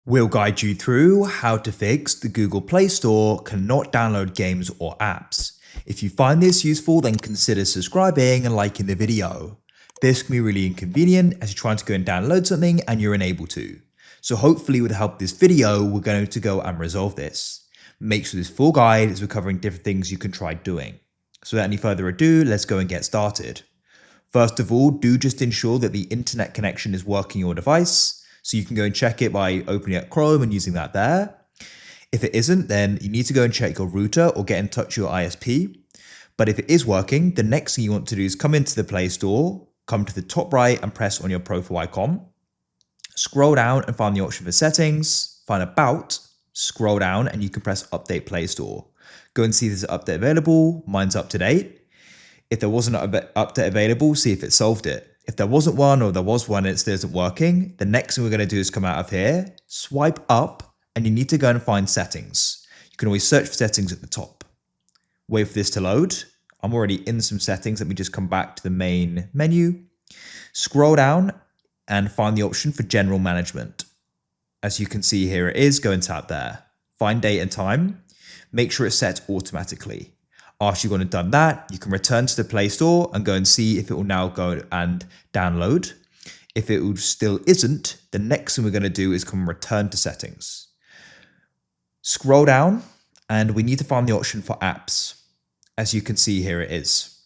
We'll guide you through how to fix the Google Play Store cannot download games or apps. If you find this useful, then consider subscribing and liking the video. This can be really inconvenient as you're trying to go and download something and you're unable to. So hopefully with the help of this video, we're going to go and resolve this. Make sure this full guide is covering different things you can try doing. So without any further ado, let's go and get started. First of all, do just ensure that the internet connection is working on your device. So you can go and check it by opening up Chrome and using that there. If it isn't, then you need to go and check your router or get in touch with your ISP. But if it is working, the next thing you want to do is come into the Play Store, come to the top right and press on your profile icon. Scroll down and find the option for settings, find about, scroll down and you can press update Play Store. Go and see if there's an update available. Mine's up to date. If there wasn't an update available, see if it solved it. If there wasn't one or there was one and it still isn't working, the next thing we're going to do is come out of here, swipe up, and you need to go and find settings. You can always search for settings at the top. Wait for this to load. I'm already in some settings. Let me just come back to the main menu. Scroll down and find the option for general management. As you can see here it is, go and tap there. Find date and time. Make sure it's set automatically. After you've gone and done that, you can return to the Play Store and go and see if it will now go and download. If it still isn't, the next thing we're going to do is come and return to settings. Scroll down and we need to find the option for apps. As you can see here it is.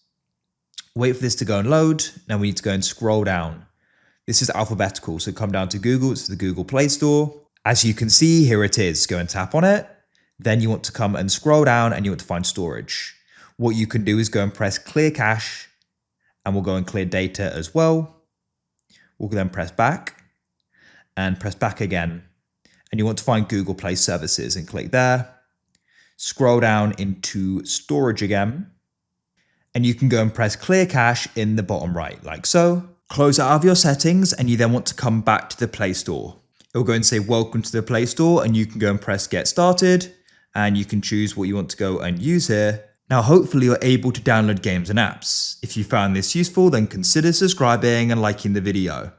Wait for this to go and load. Now we need to go and scroll down. This is alphabetical, so come down to Google, it's the Google Play Store. As you can see, here it is. Go and tap on it. Then you want to come and scroll down and you want to find storage. What you can do is go and press clear cache and we'll go and clear data as well. We'll then press back and press back again. And you want to find Google Play Services and click there. Scroll down into storage again. And you can go and press clear cache in the bottom right, like so. Close out of your settings and you then want to come back to the Play Store. It will go and say welcome to the Play Store and you can go and press get started and you can choose what you want to go and use here. Now hopefully you're able to download games and apps. If you found this useful, then consider subscribing and liking the video.